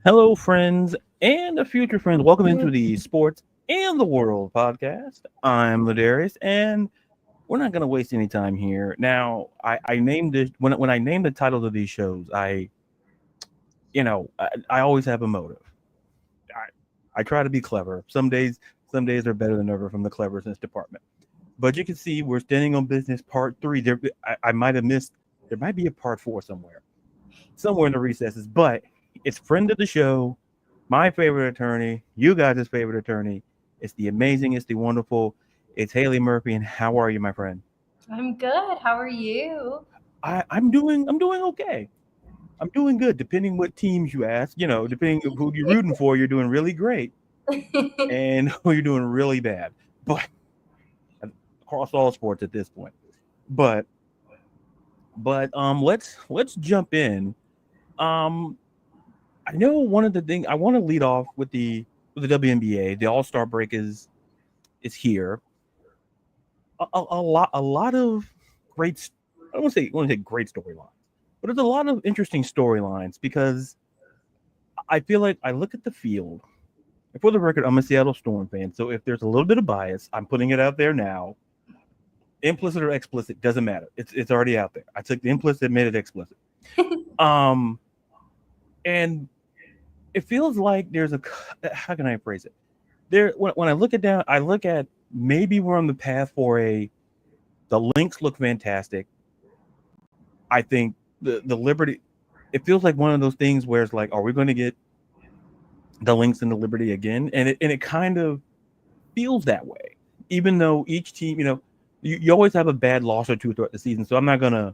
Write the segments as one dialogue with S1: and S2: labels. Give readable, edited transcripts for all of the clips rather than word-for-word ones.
S1: Hello, friends and future friends. Welcome into the Sports and the World podcast. I'm LaDarius, and we're not going to waste any time here. Now, I named it when I named the titles of these shows. I always have a motive. I try to be clever. Some days are better than ever from the cleverness department. But you can see we're standing on business part three. I might have missed. There might be a part four somewhere in the recesses. But it's friend of the show, my favorite attorney, you guys' favorite attorney. It's the amazing, it's the wonderful, it's Hailee Murphy. And how are you, my friend?
S2: I'm good. How are you?
S1: I'm doing okay. I'm doing good. Depending what teams you ask, depending who you're rooting for, you're doing really great, and who you're doing really bad. But across all sports at this point. But let's jump in. Um, I know one of the things I want to lead off with the WNBA. The All Star break is here. A lot of great. I don't want to say great storylines, but there's a lot of interesting storylines because I feel like I look at the field. And for the record, I'm a Seattle Storm fan, so if there's a little bit of bias, I'm putting it out there now. Implicit or explicit doesn't matter. It's already out there. I took the implicit, made it explicit. Um, and it feels like there's a how can I phrase it? When I look at down, I look at maybe we're on the path for the links look fantastic. I think the Liberty, it feels like one of those things where it's like, are we going to get the links and the Liberty again? And it kind of feels that way, even though each team, you always have a bad loss or two throughout the season. So I'm not going to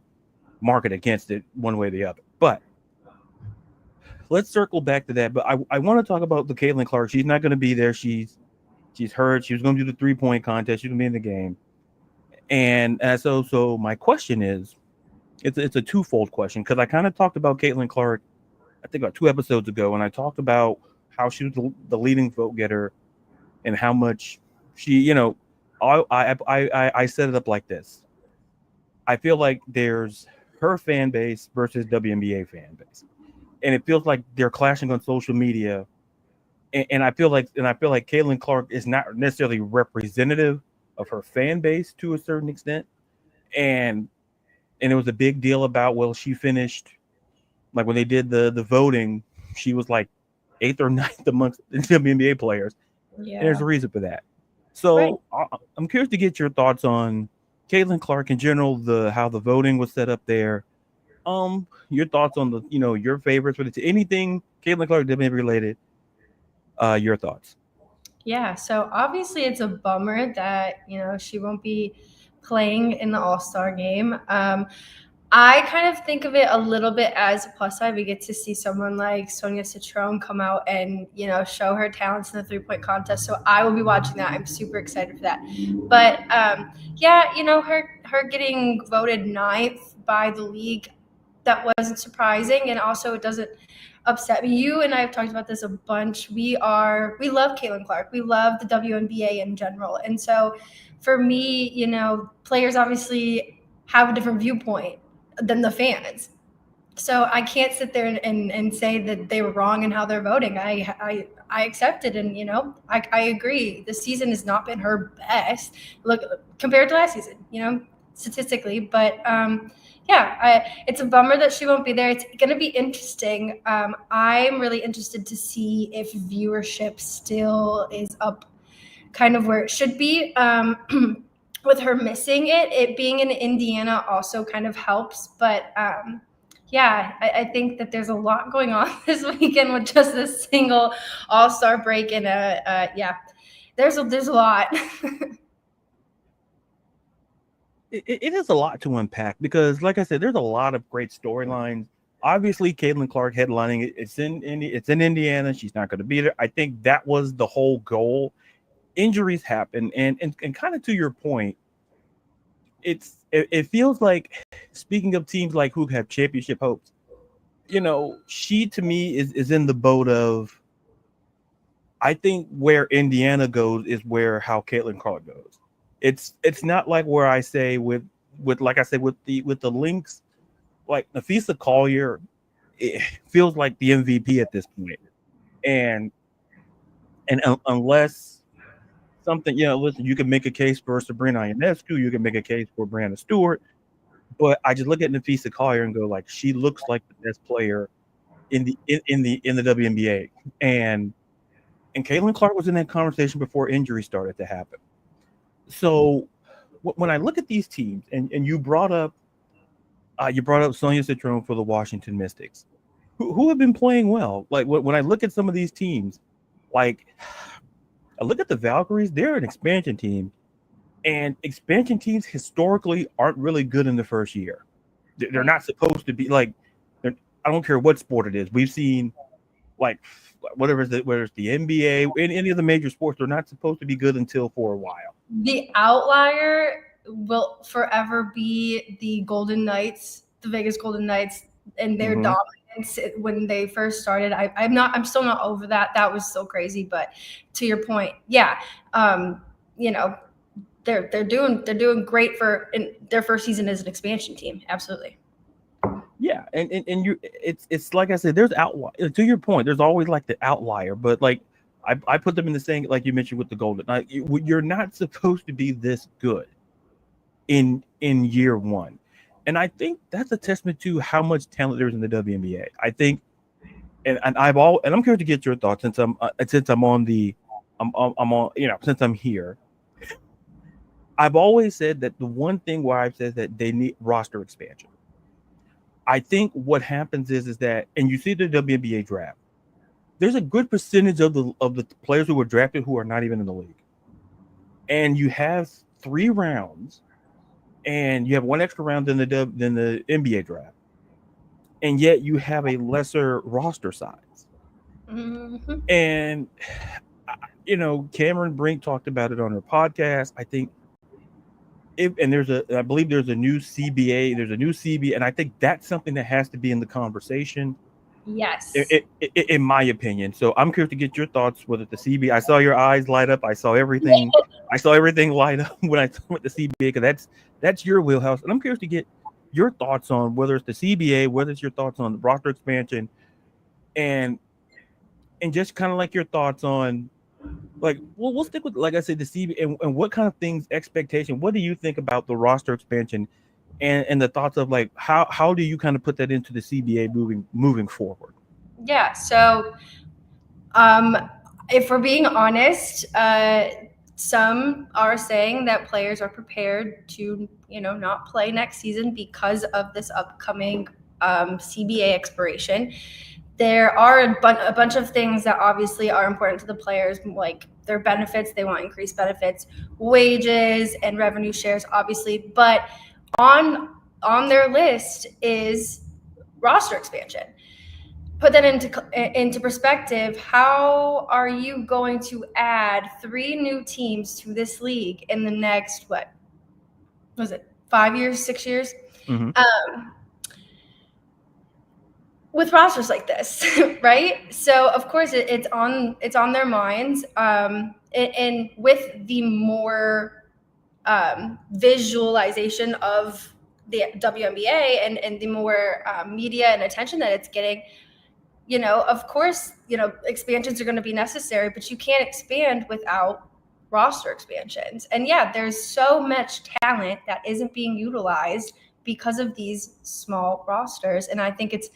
S1: mark it against it one way or the other. But let's circle back to that. But I want to talk about the Caitlin Clark. She's not going to be there. She's hurt. She was going to do the 3-point contest. She's going to be in the game. And so my question is, it's a twofold question because I kind of talked about Caitlin Clark, I think about 2 episodes ago, and I talked about how she was the leading vote getter and how much she, I set it up like this. I feel like there's her fan base versus WNBA fan base, and it feels like they're clashing on social media. And I feel like Caitlin Clark is not necessarily representative of her fan base to a certain extent, and it was a big deal about she finished like when they did the voting, she was like eighth or ninth amongst the WNBA players, and there's
S2: Yeah.
S1: a reason for that.
S2: Right.
S1: So I'm curious to get your thoughts on Caitlin Clark in general, the how the voting was set up there. Your thoughts on the your favorites, whether it's anything Caitlin Clark WNBA related. Your thoughts.
S2: Yeah. So obviously, it's a bummer that she won't be playing in the All Star game. I kind of think of it a little bit as a plus side. We get to see someone like Sonia Citrone come out and show her talents in the 3-point contest. So I will be watching that. I'm super excited for that. But yeah, her getting voted ninth by the league, that wasn't surprising, and also it doesn't upset me. You and I have talked about this a bunch. We love Caitlin Clark. We love the WNBA in general, and so for me, players obviously have a different viewpoint than the fans. So I can't sit there and say that they were wrong in how they're voting. I accept it, and I agree. This season has not been her best look compared to last season, statistically. But yeah, it's a bummer that she won't be there. It's going to be interesting. I'm really interested to see if viewership still is up kind of where it should be. With her missing it being in Indiana also kind of helps. But yeah, I think that there's a lot going on this weekend with just this single All-Star break. And yeah, there's a lot.
S1: It is a lot to unpack because, like I said, there's a lot of great storylines. Obviously, Caitlin Clark headlining it. It's in Indiana. She's not going to be there. I think that was the whole goal. Injuries happen, and kind of to your point, it feels like, speaking of teams like who have championship hopes, she to me is in the boat of, I think where Indiana goes is where how Caitlin Clark goes. It's not like where I say with like I said with the Lynx, like Nafisa Collier, it feels like the MVP at this point. And unless something, listen, you can make a case for Sabrina Ionescu, you can make a case for Brianna Stewart, but I just look at Nafisa Collier and go like, she looks like the best player in the WNBA, and Caitlin Clark was in that conversation before injuries started to happen. So when I look at these teams, and you brought up Sonia Citrone for the Washington Mystics, who have been playing well. Like when I look at some of these teams, like I look at the Valkyries, they're an expansion team, and expansion teams historically aren't really good in the first year. They're not supposed to be like. I don't care what sport it is. We've seen like whether it's the NBA, any of the major sports, they're not supposed to be good until for a while.
S2: The outlier will forever be the Golden Knights, the Vegas Golden Knights, and their dominance when they first started. I'm still not over that. That was so crazy. But to your point, yeah, they're doing great for in their first season as an expansion team. Absolutely.
S1: Yeah, and it's like I said, there's outlier. To your point, there's always like the outlier, but like I put them in the same, like you mentioned with the Golden. Like you're not supposed to be this good in year one, and I think that's a testament to how much talent there is in the WNBA. I think, and I'm curious to get your thoughts since I'm on since I'm here. I've always said that the one thing where I've said that they need roster expansion. I think what happens is that, and you see the WNBA draft, there's a good percentage of the players who were drafted who are not even in the league. And you have 3 rounds, and you have 1 extra round than the NBA draft. And yet you have a lesser roster size.
S2: Mm-hmm.
S1: And, Cameron Brink talked about it on her podcast. I think I believe there's a new CBA, and I think that's something that has to be in the conversation.
S2: Yes.
S1: In my opinion. So I'm curious to get your thoughts with the CBA. I saw your eyes light up. I saw everything. I saw everything light up when I went to CBA, because that's your wheelhouse. And I'm curious to get your thoughts on whether it's the CBA, whether it's your thoughts on the roster expansion, and just kind of like your thoughts on, like, well, we'll stick with, like I said, the CBA, and what kind of things, expectation, what do you think about the roster expansion, and the thoughts of like how do you kind of put that into the CBA moving forward?
S2: Yeah. So, if we're being honest, some are saying that players are prepared to, not play next season because of this upcoming CBA expiration. There are a bunch of things that obviously are important to the players, like their benefits. They want increased benefits, wages, and revenue shares, obviously. But on their list is roster expansion. Put that into perspective. How are you going to add 3 new teams to this league in the next, what was it, 5 years, 6 years?
S1: Mm-hmm.
S2: With rosters like this, right? So of course it's on their minds, and with the more visualization of the WNBA and the more media and attention that it's getting, of course, expansions are going to be necessary, but you can't expand without roster expansions. And yeah, there's so much talent that isn't being utilized because of these small rosters, and I think it's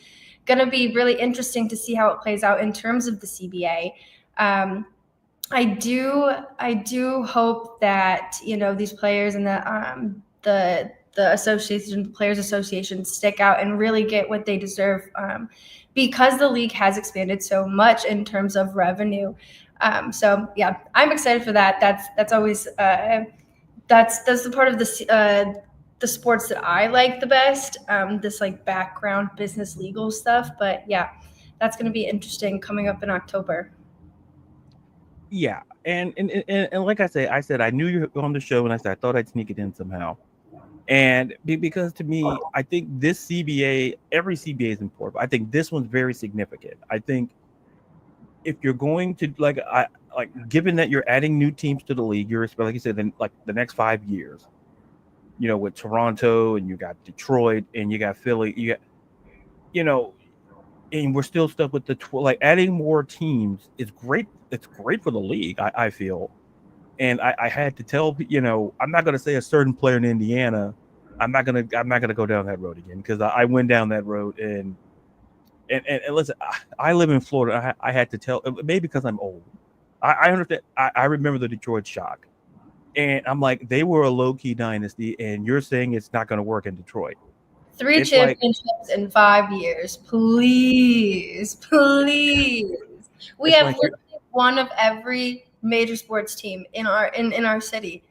S2: going to be really interesting to see how it plays out in terms of the CBA. I do hope that these players and the association, the Players Association, stick out and really get what they deserve, because the league has expanded so much in terms of revenue. So yeah, I'm excited for that. That's always that's the part of the sports that I like the best, this like background business legal stuff. But yeah, that's going to be interesting coming up in October.
S1: Yeah, and like I said I knew you were on the show, and I said I thought I'd sneak it in somehow. And because to me, I think this CBA, every CBA is important, but I think this one's very significant. I think if you're going to given that you're adding new teams to the league, you're, like you said, then like the next 5 years, with Toronto, and you got Detroit, and you got Philly, you know, and we're still stuck with like adding more teams is great. It's great for the league, I feel. And I had to tell, I'm not going to say a certain player in Indiana. I'm not gonna go down that road again because I went down that road and listen, I live in Florida. I had to tell, maybe because I'm old. I understand. I remember the Detroit Shock, and I'm like, they were a low key dynasty, and you're saying it's not going to work in Detroit.
S2: 3
S1: It's like
S2: championships in 5 years. Please, please. We
S1: it's
S2: have
S1: like you're.
S2: literally one of every major sports team in our city.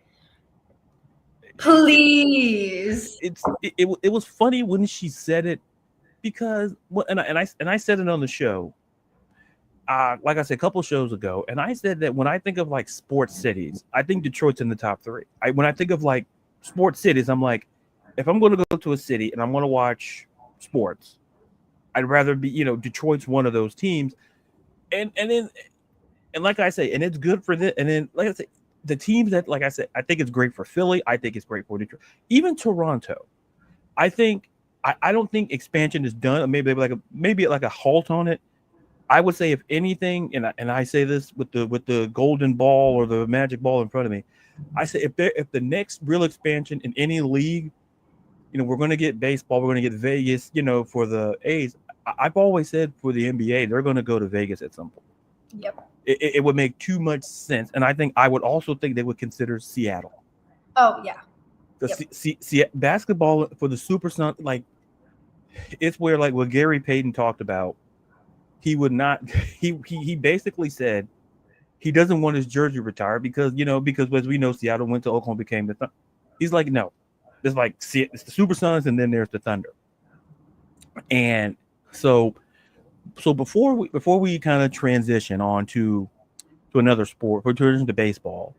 S2: Please.
S1: It was funny when she said it because and I said it on the show. Like I said a couple shows ago, and I said that when I think of like sports cities, I think Detroit's in the top three. When I think of like sports cities, I'm like, if I'm going to go to a city and I'm going to watch sports, I'd rather be, Detroit's one of those teams. And like I say, and it's good for this. And then like I say, the teams that, like I said, I think it's great for Philly. I think it's great for Detroit, even Toronto. I think I don't think expansion is done. Maybe like a halt on it. I would say if anything, and I say this with the golden ball or the magic ball in front of me, I say if the next real expansion in any league, we're going to get baseball, we're going to get Vegas, for the A's. I've always said for the NBA, they're going to go to Vegas at some point.
S2: Yep.
S1: It would make too much sense, and I would also think they would consider Seattle.
S2: Oh yeah.
S1: See, basketball for the Super Sun, like it's where like what Gary Payton talked about. He would not. He basically said he doesn't want his jersey retired because as we know, Seattle went to Oklahoma, became the Thunder. He's like, no, it's like it's the Super Suns and then there's the Thunder. And so before we kind of transition on to another sport, or transition to baseball,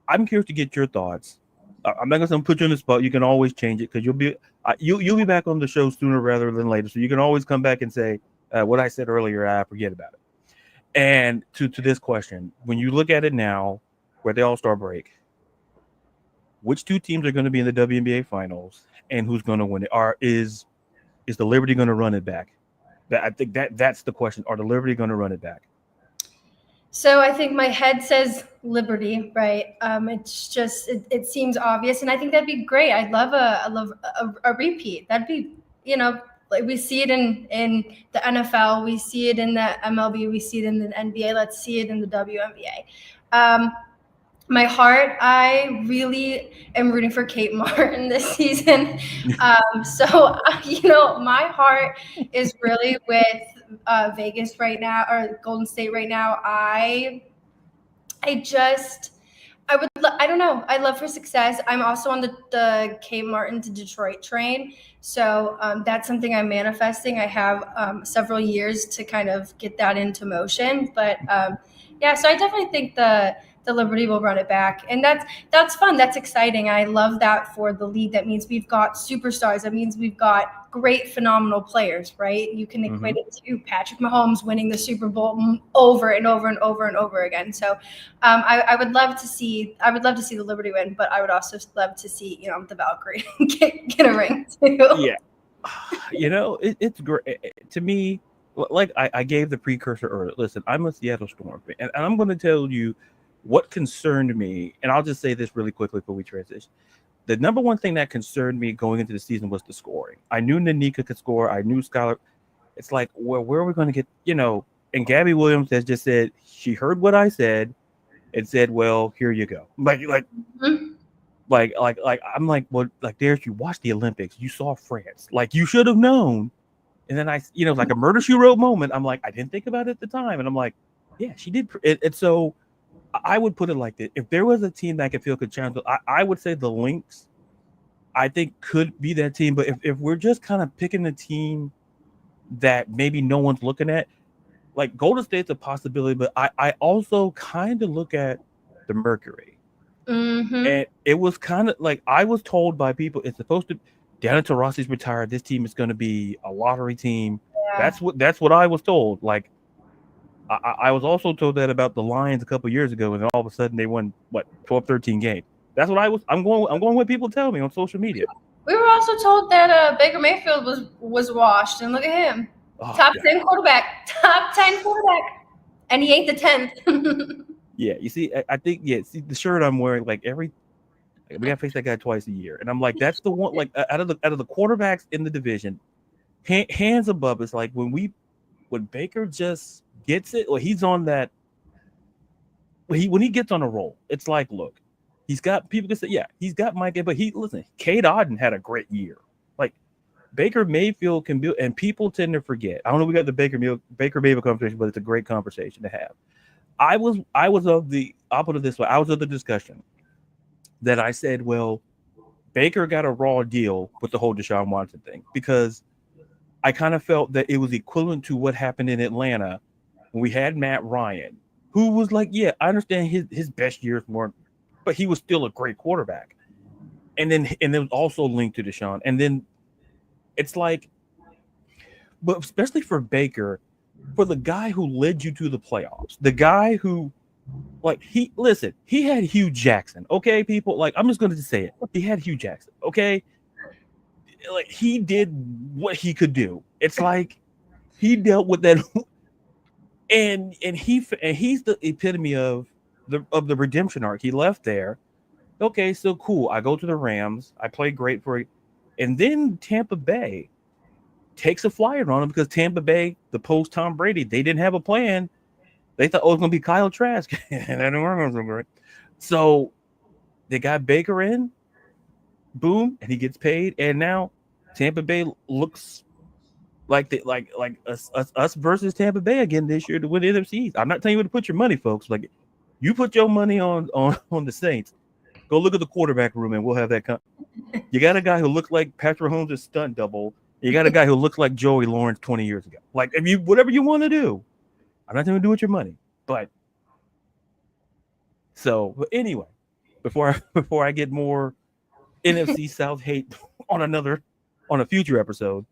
S1: I'm curious to get your thoughts. I'm not going to put you on the spot. You can always change it because you'll be back on the show sooner rather than later. So you can always come back and say what I said earlier. I forget about it. And to this question, when you look at it now, where the All-Star break, which two teams are going to be in the WNBA finals, and who's going to win it? Is the Liberty going to run it back? I think that's the question. Are the Liberty going to run it back?
S2: So I think my head says Liberty, right? It's just it seems obvious, and I think that'd be great. I'd love a repeat. That'd be like we see it in the NFL, we see it in the MLB, we see it in the NBA. Let's see it in the WNBA. My heart, I really am rooting for Kate Martin this season. So my heart is really with Vegas right now, or Golden State right now. I don't know. I love her success. I'm also on the Kate Martin to Detroit train. So that's something I'm manifesting. I have several years to kind of get that into motion. But so I definitely think the Liberty will run it back. And that's fun. That's exciting. I love that for the league. That means we've got superstars. That means we've got great, phenomenal players, right? You can equate it to Patrick Mahomes winning the Super Bowl over and over and over and over again. So I would love to see the Liberty win, but I would also love to see, the Valkyrie get a ring too.
S1: Yeah. It's great to me. Like I gave the precursor earlier. Listen, I'm a Seattle Storm fan, and I'm going to tell you what concerned me, and I'll just say this really quickly before we transition. The number one thing that concerned me going into the season was the scoring. I knew Nanika could score. I knew Skylar. It's like, well, where are we going to get, and Gabby Williams has just said, she heard what I said and said, well, here you go. Like, I'm like, well, like, Darius, you watched the Olympics. You saw France. Like, you should have known. And then like a Murder, She Wrote moment. I'm like, I didn't think about it at the time. And I'm like, yeah, she did. And so I would put it like this. If there was a team that I could challenge, I would say the Lynx, I think, could be that team. But if we're just kind of picking a team that maybe no one's looking at, like Golden State's a possibility, but I also kind of look at the Mercury. And it was kind of like I was told by people it's supposed to, Diana Taurasi's retired. This team is going to be a lottery team. Yeah. That's what I was told. Like, I was also told that about the Lions a couple years ago, and all of a sudden they won 12, 13 games. That's what I'm going with people tell me on social media.
S2: We were also told that Baker Mayfield was washed, and look at him, top 10 quarterback, and he ain't the 10th.
S1: Yeah, you see, I think see the shirt I'm wearing, like we gotta face that guy twice a year, and I'm like, that's the one. Like out of the quarterbacks in the division, hands above us. Like when Baker just gets it, or he's on that. When he gets on a roll, it's like, look, he's got people can say, yeah, he's got Mike, but listen, Cade Otton had a great year. Like Baker Mayfield can build, and people tend to forget. I don't know, we got the Baker Mayfield conversation, but it's a great conversation to have. I was of the, I'll put it this way, I was of the discussion that I said, well, Baker got a raw deal with the whole Deshaun Watson thing, because I kind of felt that it was equivalent to what happened in Atlanta when we had Matt Ryan, who was like, yeah, I understand his best years weren't, but he was still a great quarterback. And then it was also linked to Deshaun. And then it's like, but especially for Baker, for the guy who led you to the playoffs, the guy who, like, he had Hugh Jackson, okay, people, like, I'm just going to say it. He had Hugh Jackson, okay? Like, he did what he could do. It's like he dealt with that, and he's the epitome of the redemption arc. He left there. Okay, so cool. I go to the Rams. I play great for it. And then Tampa Bay takes a flyer on him, because Tampa Bay, the post Tom Brady, they didn't have a plan. They thought, oh, it's going to be Kyle Trask. And that didn't work so great. So they got Baker in, boom, and he gets paid. And now Tampa Bay looks like us versus Tampa Bay again this year to win the NFC. I'm not telling you where to put your money, folks. Like, you put your money on the Saints. Go look at the quarterback room, and we'll have that. You got a guy who looks like Patrick Mahomes' stunt double. You got a guy who looks like Joey Lawrence 20 years ago. Like, if you, whatever you want to do, I'm not going to do with your money. But anyway, before I get more NFC South hate on a future episode,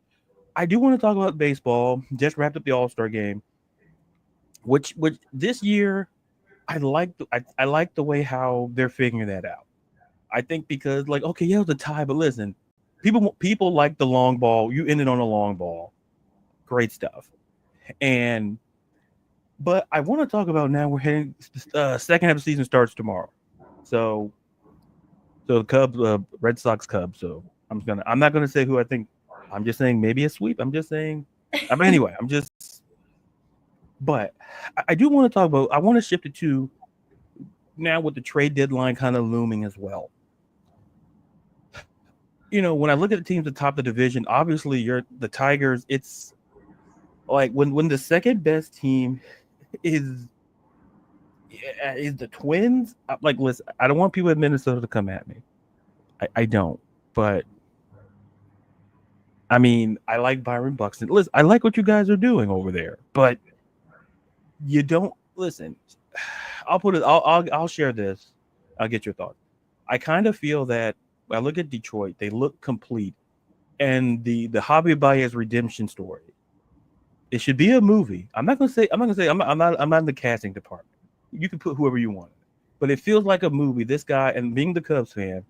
S1: I do want to talk about baseball. Just wrapped up the All-Star game, which this year I like the way how they're figuring that out. I think because, like, okay, yeah, it was a tie, but listen, people like the long ball. You ended on a long ball. Great stuff. But I want to talk about, now we're heading, second half of the season starts tomorrow. So the Cubs, Red Sox Cubs. So I'm not gonna say who I think. I'm just saying maybe a sweep. I'm just saying. Anyway, but I do want to talk about, I want to shift it to now with the trade deadline kind of looming as well. You know, when I look at the teams at the top of the division, obviously the Tigers. It's like when the second best team is the Twins. Like, listen, I don't want people in Minnesota to come at me. I don't, but I mean, I like Byron Buxton. Listen, I like what you guys are doing over there, but you don't listen. I'll share this. I'll get your thoughts. I kind of feel that I look at Detroit, they look complete, and the Javi Baez redemption story. It should be a movie. I'm not in the casting department. You can put whoever you want, but it feels like a movie. This guy, and being the Cubs fan,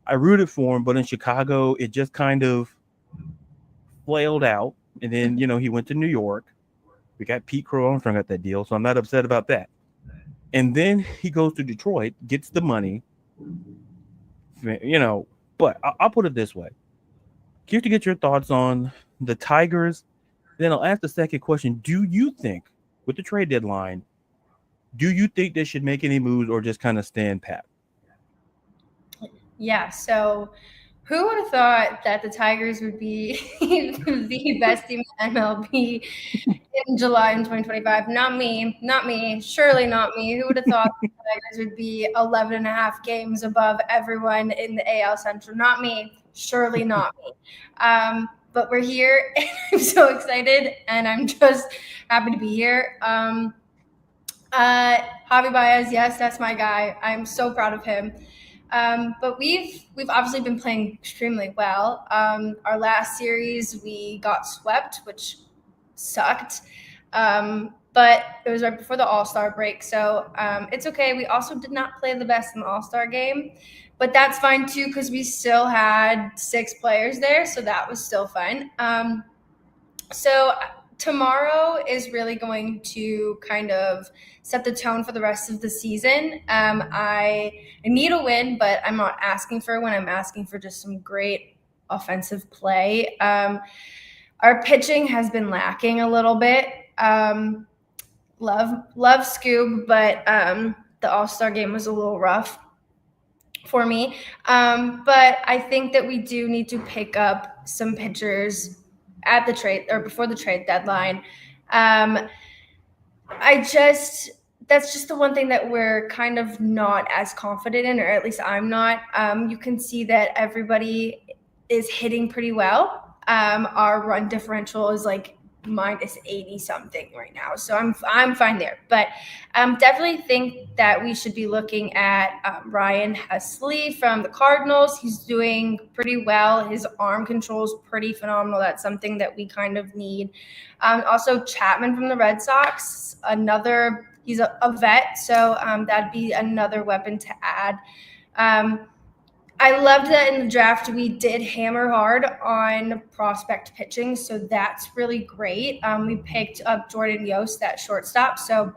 S1: I rooted for him, but in Chicago, it just kind of flailed out, and then he went to New York. We got Pete Crow Armstrong got that deal, so I'm not upset about that. And then he goes to Detroit, gets the money, But I'll put it this way: curious to get your thoughts on the Tigers. Then I'll ask the second question: do you think, with the trade deadline, do you think they should make any moves or just kind of stand pat?
S2: Yeah. So, who would have thought that the Tigers would be the best team in MLB in July in 2025? Not me. Surely not me. Who would have thought the Tigers would be 11 and a half games above everyone in the AL Central? Not me. Surely not me. But we're here. And I'm so excited, and I'm just happy to be here. Javi Baez, yes, that's my guy. I'm so proud of him. But we've obviously been playing extremely well. Our last series we got swept, which sucked. But but it was right before the All-Star break, so it's okay. We also did not play the best in the All-Star game, but that's fine too because we still had 6 players there, so that was still fun. So tomorrow is really going to kind of set the tone for the rest of the season. I need a win, but I'm not asking for a win. I'm asking for just some great offensive play. Our pitching has been lacking a little bit. Love Scoob, but the All-Star game was a little rough for me. But I think that we do need to pick up some pitchers at the trade or before the trade deadline. That's just the one thing that we're kind of not as confident in, or at least I'm not. You can see that everybody is hitting pretty well. Our run differential is like minus 80 something right now, so I'm fine there. But definitely think that we should be looking at Ryan Hesley from the Cardinals. He's doing pretty well. His arm control is pretty phenomenal. That's something that we kind of need. Also Chapman from the Red Sox, he's a vet, so that'd be another weapon to add. I loved that in the draft we did hammer hard on prospect pitching, so that's really great. We picked up Jordan Yost, that shortstop, so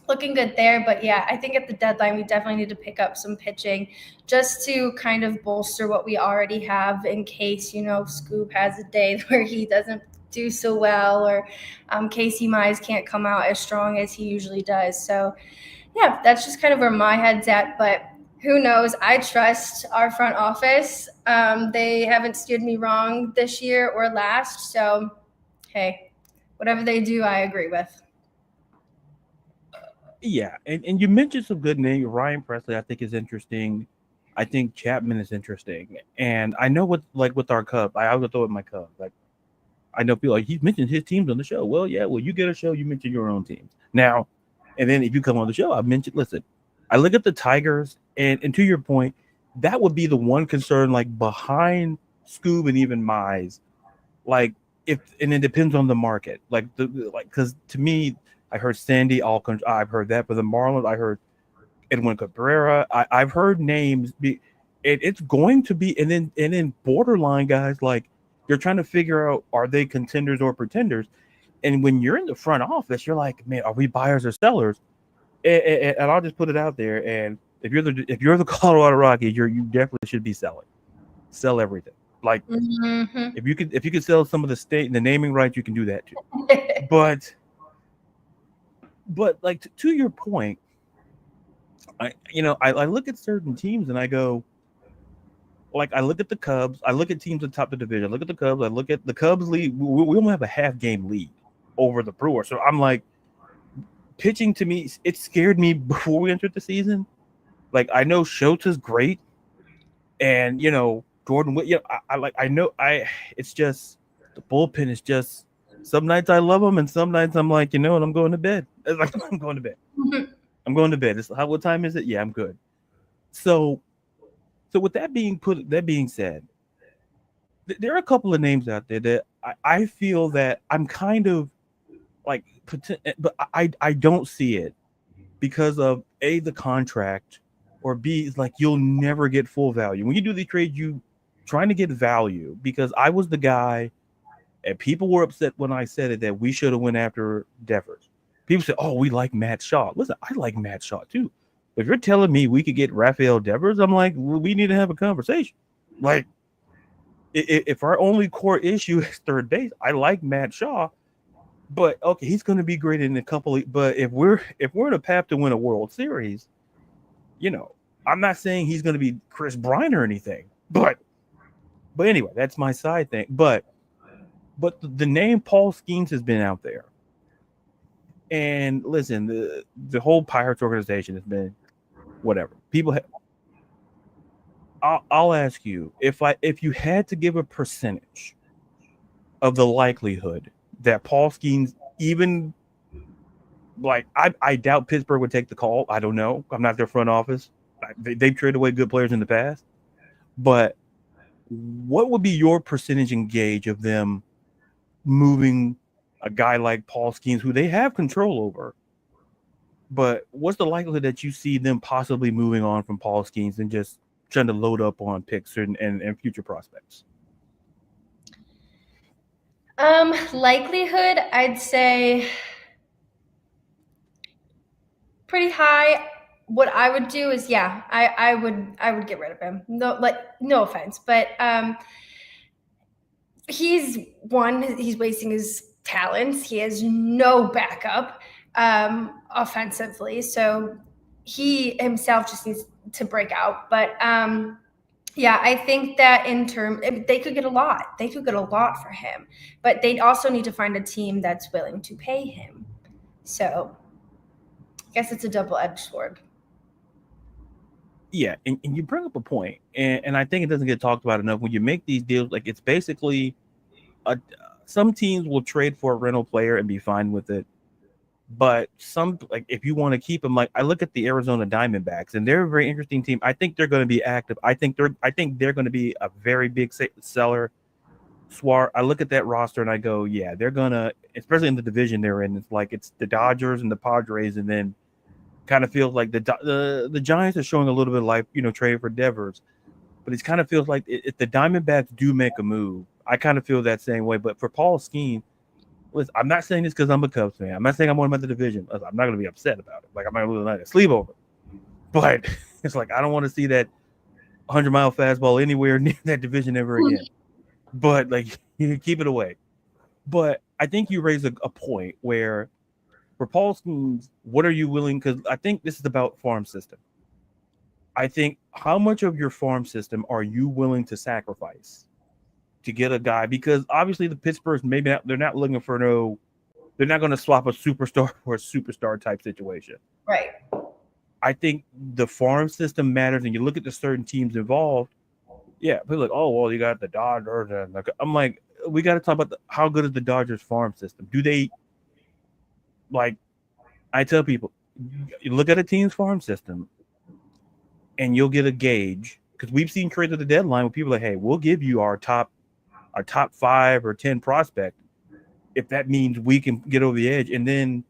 S2: looking good there. But yeah, I think at the deadline we definitely need to pick up some pitching just to kind of bolster what we already have in case, Scoop has a day where he doesn't do so well, or Casey Mize can't come out as strong as he usually does. So yeah, that's just kind of where my head's at, but who knows? I trust our front office. They haven't steered me wrong this year or last. So, hey, whatever they do, I agree with.
S1: Yeah, and you mentioned some good names. Ryan Presley, I think, is interesting. I think Chapman is interesting. And I know with our Cubs, I always throw it in my Cubs. Like, I know people he's mentioned his teams on the show. Well, yeah, you get a show, you mention your own teams. Now, and then if you come on the show, listen, I look at the Tigers, and to your point, that would be the one concern, like behind Scoob and even Mize. Like and it depends on the market. Because to me, I heard Sandy Alcon. I've heard that for the Marlins. I heard Edwin Cabrera. I've heard names. It's going to be, and then borderline guys. Like you're trying to figure out, are they contenders or pretenders? And when you're in the front office, you're like, man, are we buyers or sellers? And I'll just put it out there. And if you're the Colorado Rockies, you definitely should be selling. Sell everything. Like if you could sell some of the naming rights, you can do that too. but like to your point, I look at certain teams and I go, like I look at the Cubs, I look at teams at the top of the division, I look at the Cubs, I look at the Cubs lead. We only have a half game lead over the Brewers, so I'm like, pitching to me, it scared me before we entered the season. Like I know Schultz is great, and Jordan. It's just the bullpen is just. Some nights I love them, and some nights I'm like, and I'm going to bed. It's like I'm going to bed. I'm going to bed. What time is it? Yeah, I'm good. So with that being said, there are a couple of names out there that I feel that I'm kind of like, but I don't see it because of A, the contract, or B, it's like you'll never get full value. When you do these trades, you trying to get value, because I was the guy, and people were upset when I said it, that we should have went after Devers. People said, oh, we like Matt Shaw. Listen, I like Matt Shaw too. If you're telling me we could get Rafael Devers, I'm like, well, we need to have a conversation. Like, if our only core issue is third base, I like Matt Shaw, but okay, he's going to be great in a couple of. But if we're in a path to win a World Series, I'm not saying he's going to be Chris Bryant or anything, but anyway, that's my side thing. But the name Paul Skeens has been out there, and listen, the whole Pirates organization has been whatever. I'll ask you, if you had to give a percentage of the likelihood that Paul Skeens, even like I doubt Pittsburgh would take the call. I don't know. I'm not their front office. They've traded away good players in the past, but what would be your percentage and gauge of them moving a guy like Paul Skeens, who they have control over. But what's the likelihood that you see them possibly moving on from Paul Skeens and just trying to load up on picks and future prospects?
S2: Likelihood, I'd say pretty high. What I would do is, yeah, I would get rid of him. No offense, but he's wasting his talents. He has no backup offensively, so he himself just needs to break out. But yeah, I think that they could get a lot. They could get a lot for him, but they'd also need to find a team that's willing to pay him. So I guess it's a double-edged sword.
S1: Yeah, and you bring up a point, and I think it doesn't get talked about enough. When you make these deals, like it's basically some teams will trade for a rental player and be fine with it. But some, like if you want to keep them, like I look at the Arizona Diamondbacks, and they're a very interesting team. I think they're going to be active. I think they're going to be a very big seller. I look at that roster and I go, yeah, they're gonna, especially in the division they're in. It's the Dodgers and the Padres, and then kind of feels like the Giants are showing a little bit of life, trading for Devers. But it kind of feels like if the Diamondbacks do make a move, I kind of feel that same way. But for Paul Skeens, listen, I'm not saying this because I'm a Cubs fan. I'm not saying I'm one about the division. I'm not going to be upset about it. Like I'm not going to lose a night of sleep over. But it's like I don't want to see that 100-mile fastball anywhere near that division ever again. But like you keep it away. But I think you raise a point where for Paul Skeens, what are you willing? Because I think this is about farm system. I think how much of your farm system are you willing to sacrifice to get a guy? Because obviously the Pittsburghs they're not looking for they're not going to swap a superstar for a superstar type situation.
S2: Right.
S1: I think the farm system matters, and you look at the certain teams involved. Yeah, people are like, oh well, you got the Dodgers, and I'm like, we got to talk about how good is the Dodgers farm system? Do they like? I tell people, you look at a team's farm system, and you'll get a gauge because we've seen trades at the deadline where people are like, hey, we'll give you our top 5 or 10 prospect if that means we can get over the edge, and then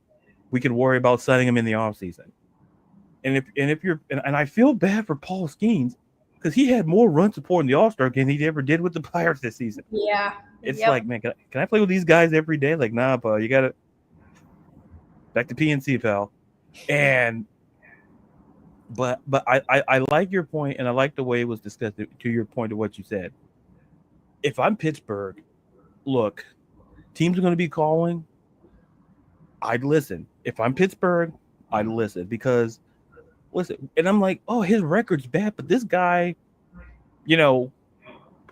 S1: we can worry about signing them in the offseason. And if you're and I feel bad for Paul Skeens because he had more run support in the All-Star game than he ever did with the Pirates this season.
S2: Yeah.
S1: It's like, man, can I play with these guys every day? Like, nah, pal, you got to back to PNC, pal. But I like your point, and I like the way it was discussed to your point of what you said. If I'm Pittsburgh, look, teams are going to be calling. I'd listen. If I'm Pittsburgh, I'd listen because listen, and I'm like, oh, his record's bad, but this guy,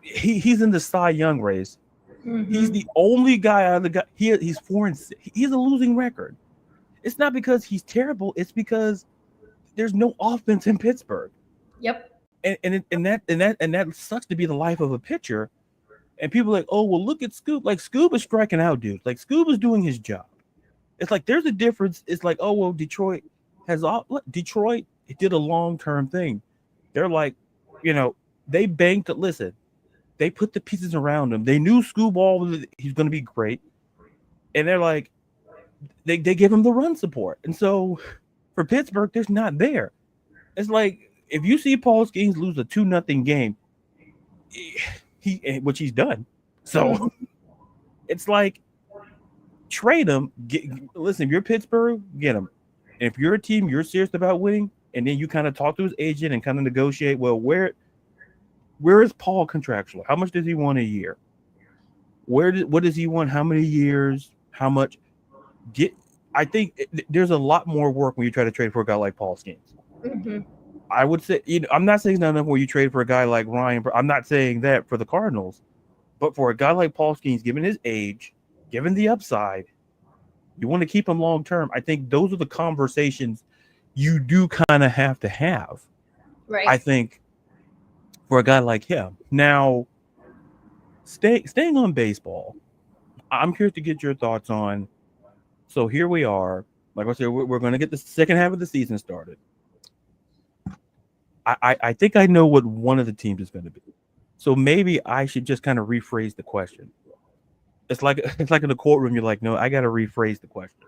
S1: he's in the Cy Young race. Mm-hmm. He's the only guy out of the guy. He's 4-6. He's a losing record. It's not because he's terrible. It's because there's no offense in Pittsburgh.
S2: Yep.
S1: And that sucks to be the life of a pitcher. And people are like, oh, well, look at Scoop. Like Scoop is striking out dudes. Like Scoop is doing his job. It's like there's a difference. It's like, oh, well, Detroit did a long-term thing. They're like, they banked. Listen, they put the pieces around him. They knew Scoop he's going to be great, and they're like, they give him the run support. And so for Pittsburgh, there's not there. It's like if you see Paul Skeens lose a 2-0 game, which he's done. So it's like trade him. Listen, if you're Pittsburgh, get him. And if you're a team, you're serious about winning, and then you kind of talk to his agent and kind of negotiate. Well, where is Paul contractual? How much does he want a year? What does he want? How many years? How much? I think there's a lot more work when you try to trade for a guy like Paul Skeens.
S2: Mm-hmm.
S1: I would say, I'm not saying not enough where you trade for a guy like Ryan. I'm not saying that for the Cardinals, but for a guy like Paul Skeens, given his age, given the upside, you want to keep him long term. I think those are the conversations you do kind of have to have.
S2: Right.
S1: I think for a guy like him. Now, staying on baseball, I'm curious to get your thoughts on. So here we are. Like I said, we're going to get the second half of the season started. I think I know what one of the teams is going to be. So maybe I should just kind of rephrase the question. it's like in the courtroom. You're like, no, I got to rephrase the question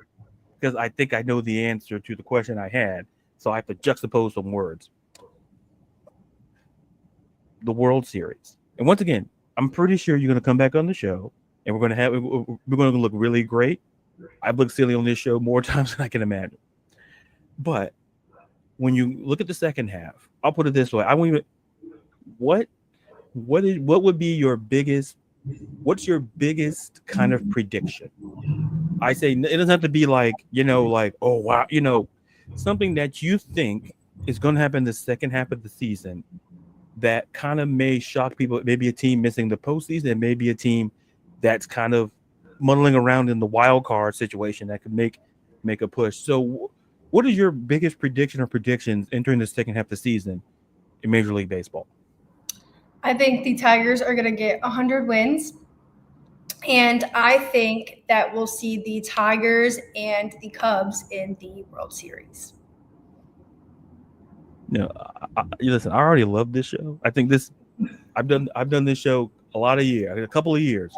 S1: because I think I know the answer to the question I had, so I have to juxtapose some words. The World Series, and once again, I'm pretty sure you're going to come back on the show, and we're going to look really great. I've looked silly on this show more times than I can imagine. But when you look at the second half, I'll put it this way: I won't even what what would be your biggest what's your biggest kind of prediction? I say it doesn't have to be like, like, oh wow, something that you think is going to happen the second half of the season that kind of may shock people. Maybe a team missing the postseason, and maybe a team that's kind of muddling around in the wild card situation that could make a push. So, what is your biggest prediction or predictions entering the second half of the season in Major League Baseball?
S2: I think the Tigers are going to get 100 wins. And I think that we'll see the Tigers and the Cubs in the World Series.
S1: No, listen. I already love this show. I think I've done this show a couple of years.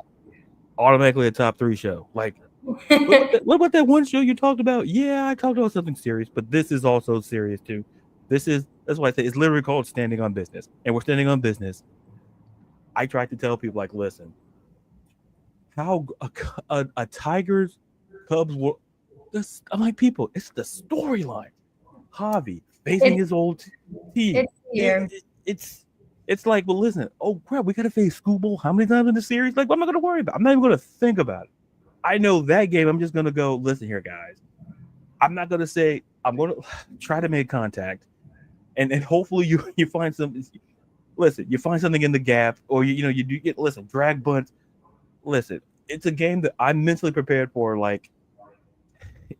S1: Automatically a top 3 show. Like, what about that one show you talked about? Yeah, I talked about something serious, but this is also serious too. That's why I say it's literally called Standing on Business, and we're standing on business. I try to tell people, like, listen, how a Tigers Cubs will. I'm like, people, it's the storyline. Javi facing his old team. It's like, well, listen, oh crap, we gotta face Scooble how many times in the series? Like, what am I gonna worry about? I'm not even gonna think about it. I know that game. I'm just gonna go, listen here, guys. I'm not gonna say I'm gonna try to make contact, and hopefully you find some. Listen, you find something in the gap, or you do get drag bunts. Listen, it's a game that I'm mentally prepared for. Like,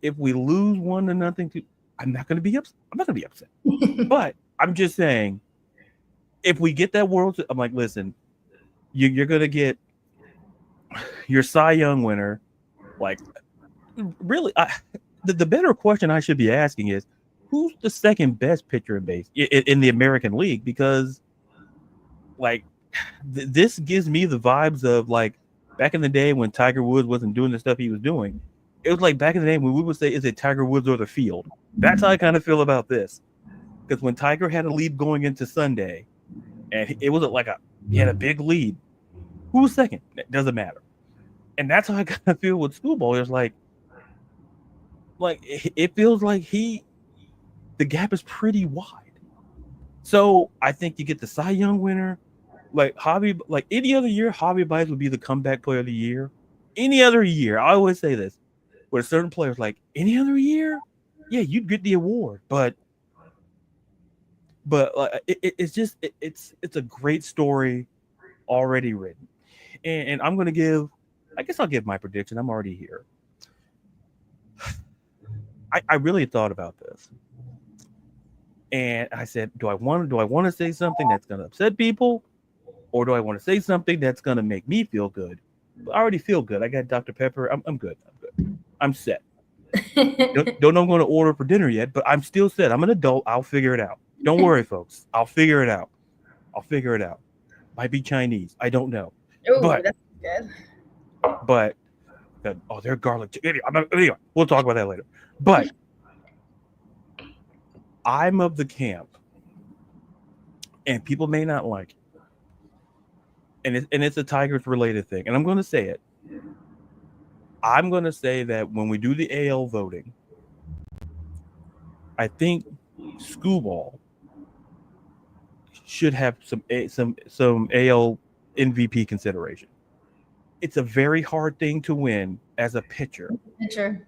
S1: if we lose 1-0, I'm not gonna be upset. I'm not gonna be upset, but I'm just saying, if we get that World, I'm like, listen, you're gonna get your Cy Young winner. Like, really, the better question I should be asking is, who's the second best pitcher in the American League? Because, like, this gives me the vibes of, like, back in the day when Tiger Woods wasn't doing the stuff he was doing. It was like back in the day when we would say, is it Tiger Woods or the field? That's how I kind of feel about this. Because when Tiger had a lead going into Sunday, and it wasn't like he had a big lead, who was second? It doesn't matter. And that's how I kind of feel with Screwball. It's like it feels like the gap is pretty wide. So I think you get the Cy Young winner. Like Javi, like any other year, Javi Baez would be the comeback player of the year. Any other year, I always say this with certain players, like any other year, yeah, you'd get the award. But it's a great story already written, and I'm gonna give. I guess I'll give my prediction. I'm already here. I really thought about this, and I said, do I want to say something that's gonna upset people, or do I want to say something that's gonna make me feel good? I already feel good. I got Dr. Pepper. I'm good. I'm set. don't know I'm going to order for dinner yet, but I'm still set. I'm an adult. I'll figure it out. Don't worry, folks. I'll figure it out. Might be Chinese. I don't know.
S2: Ooh, but that's good.
S1: But they're garlic. Anyway, we'll talk about that later. But I'm of the camp, and people may not like it, and it's a Tigers related thing, and I'm going to say it. I'm going to say that when we do the AL voting, I think Screwball should have some AL MVP consideration. It's a very hard thing to win as a pitcher.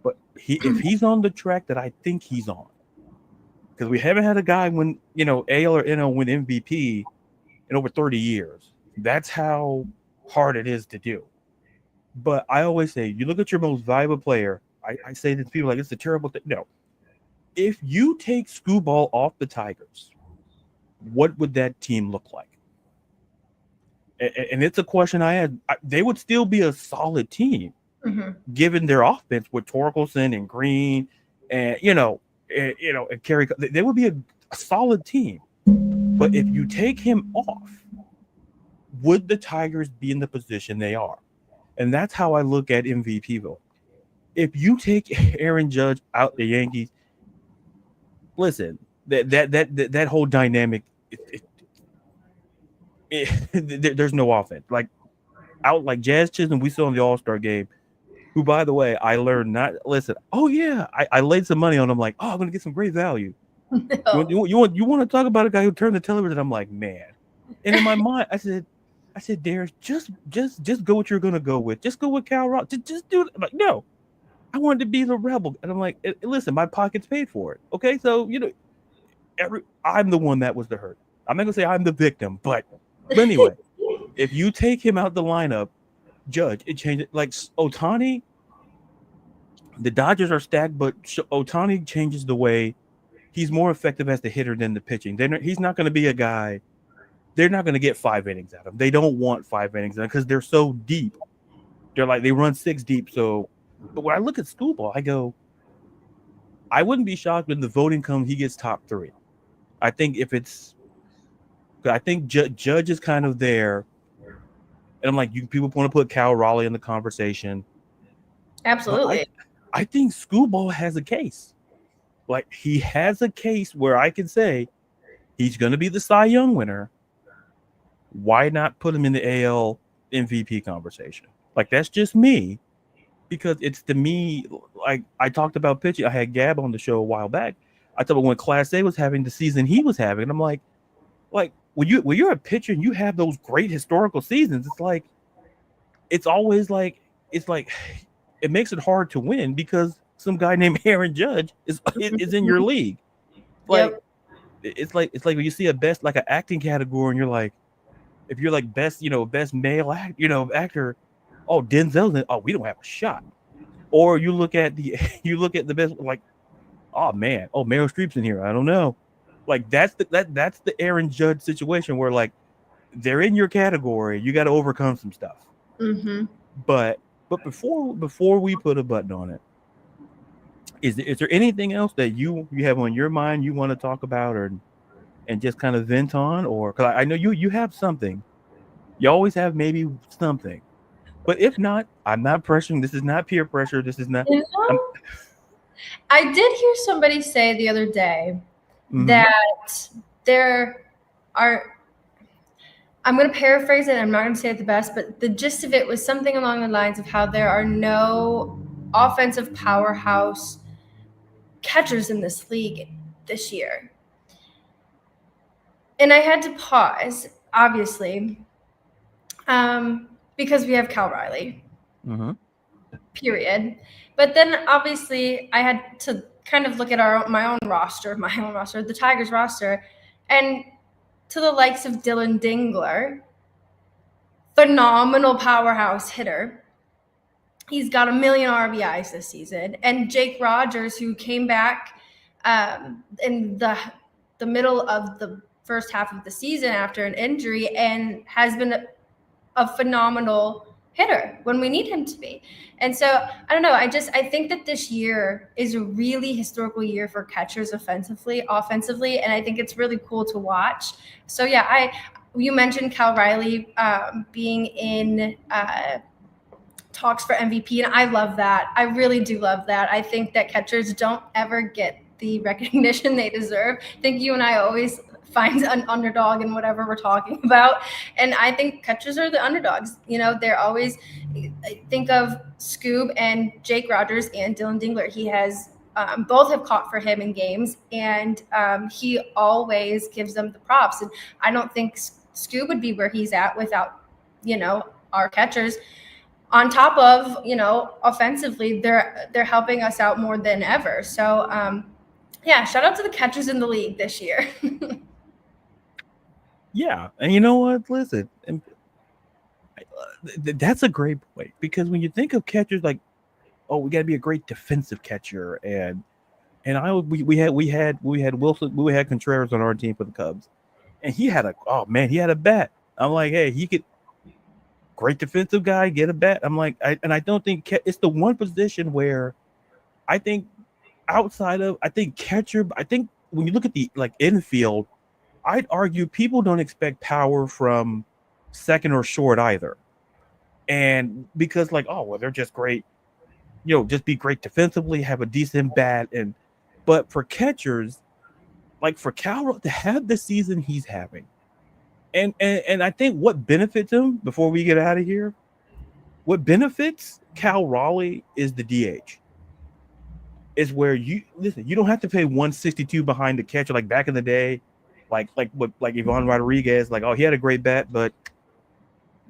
S1: But if he's on the track that I think he's on, because we haven't had a guy win, AL or NL win MVP in over 30 years. That's how hard it is to do. But I always say, you look at your most valuable player. I say to people, like, it's a terrible thing. No. If you take Screwball off the Tigers, what would that team look like? And it's a question I had. They would still be a solid team, given their offense with Torkelson and Green, and and Kerry. They would be a solid team. But if you take him off, would the Tigers be in the position they are? And that's how I look at MVP vote. If you take Aaron Judge out the Yankees, listen, that whole dynamic, there's no offense. Like out like Jazz Chisholm, we saw in the All-Star game, who, by the way, I learned not listen. Oh yeah, I laid some money on him. Like, oh, I'm gonna get some great value.
S2: No.
S1: You want to talk about a guy who turned the television? I'm like, man. And in my mind, I said, Darius, just go what you're gonna go with. Just go with Cal Rock. Just do it. I'm like, no, I wanted to be the rebel, and I'm like, listen, my pockets paid for it. Okay, so I'm the one that was the hurt. I'm not gonna say I'm the victim, but anyway, if you take him out the lineup, Judge, it changes. Like Ohtani, the Dodgers are stacked, but Ohtani changes the way he's more effective as the hitter than the pitching. He's not going to be a guy. They're not going to get 5 innings out of him. They don't want 5 innings out because they're so deep. They run 6 deep. So, but when I look at Screwball, I go, I wouldn't be shocked when the voting comes. He gets top 3. I think Judge is kind of there, and I'm like, people want to put Cal Raleigh in the conversation.
S2: Absolutely.
S1: I think Screwball has a case. Like he has a case where I can say he's going to be the Cy Young winner. Why not put him in the AL MVP conversation? Like that's just me, because it's to me, like I talked about pitching. I had Gab on the show a while back. I talked about when Class A was having the season he was having, and I'm like when you're a pitcher and you have those great historical seasons, it's always like it makes it hard to win because some guy named Aaron Judge is in your league. Like yep. it's like when you see a best like an acting category and you're like, if you're like best male actor, oh Denzel's we don't have a shot. Or you look at the best, like, oh man, Meryl Streep's in here. I don't know. Like that's the Aaron Judge situation where like they're in your category, you got to overcome some stuff.
S2: Mm-hmm.
S1: But before we put a button on it, is there anything else that you have on your mind you want to talk about and just kind of vent on, or because I know you have something, you always have maybe something, but if not, I'm not pressuring. This is not peer pressure. This is not.
S2: I did hear somebody say the other day that there are. I'm going to paraphrase it. I'm not going to say it the best, but the gist of it was something along the lines of how there are no offensive powerhouse catchers in this league this year. And I had to pause, obviously, because we have Cal Raleigh, period. But then obviously I had to kind of look at my own roster, the Tigers roster, and to the likes of Dylan Dingler, phenomenal powerhouse hitter. He's got 1 million RBIs this season. And Jake Rogers, who came back in the middle of the first half of the season after an injury and has been a phenomenal hitter when we need him to be. And so, I don't know, I think that this year is a really historical year for catchers offensively, and I think it's really cool to watch. So yeah, you mentioned Cal Raleigh being in talks for MVP, and I love that. I really do love that. I think that catchers don't ever get the recognition they deserve. I think you and I always find an underdog in whatever we're talking about. And I think catchers are the underdogs. They're always, think of Scoob and Jake Rogers and Dylan Dingler. He has, both have caught for him in games, and he always gives them the props. And I don't think Scoob would be where he's at without, our catchers. On top of, offensively, they're helping us out more than ever. So, yeah, shout out to the catchers in the league this year.
S1: Yeah, and you know what? Listen, that's a great point, because when you think of catchers, like, we got to be a great defensive catcher, and we had Wilson, we had Contreras on our team for the Cubs, and he had a bat. I'm like, hey, he could, great defensive guy, get a bat. I'm like, I don't think it's the one position where I think catcher. I think when you look at the infield, I'd argue people don't expect power from second or short either. And because like, oh well, they're just great, just be great defensively, have a decent bat, but for catchers, like for Cal to have the season he's having, and I think what benefits him before we get out of here, what benefits Cal Raleigh is the DH. Is where you don't have to pay 162 behind the catcher like back in the day, like Ivan Rodriguez, like, oh, he had a great bat, but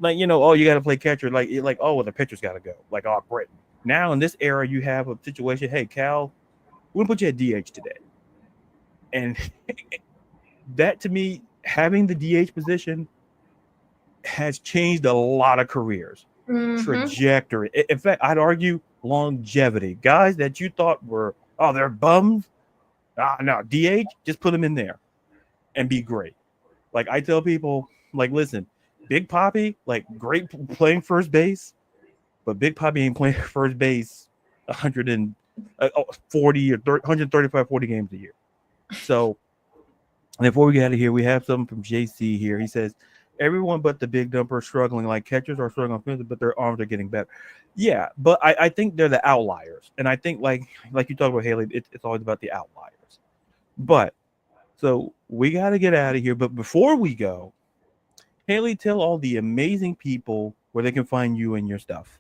S1: like, oh, you got to play catcher, like oh, well, the pitcher's got to go, like, oh, great. Now in this era, you have a situation, hey, Cal, we're gonna put you at DH today, and that to me, having the DH position has changed a lot of careers. Trajectory. In fact, I'd argue longevity. Guys that you thought were, oh, they're bums. No, DH, just put them in there and be great. Like I tell people, like, listen, Big Papi, like, great playing first base, but Big Papi ain't playing first base 140 or 135, 40 games a year. So before we get out of here, we have something from JC here. He says, everyone but the big dumper is struggling. Like catchers are struggling offensively, but their arms are getting better. Yeah, but I think they're the outliers. And I think like you talked about, Hailee, it's always about the outliers. But so we got to get out of here. But before we go, Hailee, tell all the amazing people where they can find you and your stuff.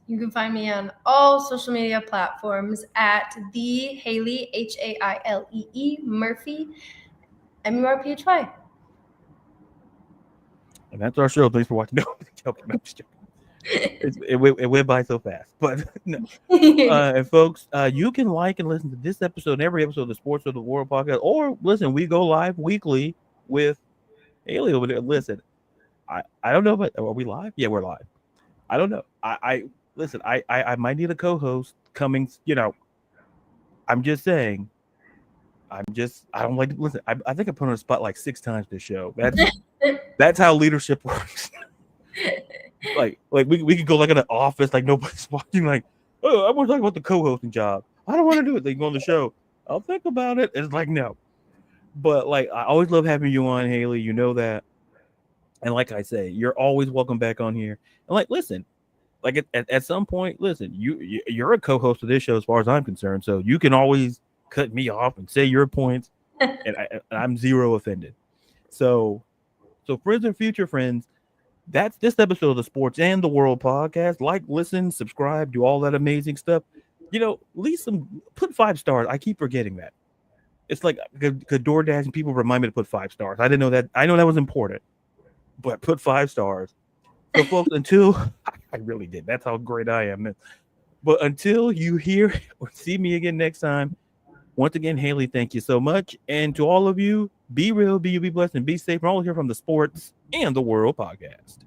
S2: You can find me on all social media platforms at the Hailee, Hailee Murphy, Murphy.
S1: And that's our show. Thanks for watching. No, I'm just joking. It went by so fast. But no. And folks, you can like and listen to this episode and every episode of the Sports of the World podcast. Or listen, we go live weekly with Hailee over there. Listen, I don't know, but are we live? Yeah, we're live. I don't know. I listen, I might need a co-host coming, I'm just saying. I don't like to listen. I think I put on a spot like 6 times this show. That's how leadership works. like we could go like in an office, like nobody's watching, like, oh, I want to talk about the co-hosting job. I don't want to do it. They go on the show. I'll think about it. It's like, no. But like, I always love having you on, Hailee. You know that. And like I say, you're always welcome back on here. And like, listen, like at some point, listen, you're a co-host of this show as far as I'm concerned. So you can always cut me off and say your points, and I'm zero offended. So friends and future friends, that's this episode of the Sports and the World podcast. Like, listen, subscribe, do all that amazing stuff. Leave put 5 stars. I keep forgetting that. It's like DoorDash and people remind me to put 5 stars. I didn't know that. I know that was important, but put 5 stars. So folks, until I really did. That's how great I am. But until you hear or see me again next time, once again, Hailee, thank you so much. And to all of you, be real, be you, be blessed, and be safe. We're all here from the Sports and the World podcast.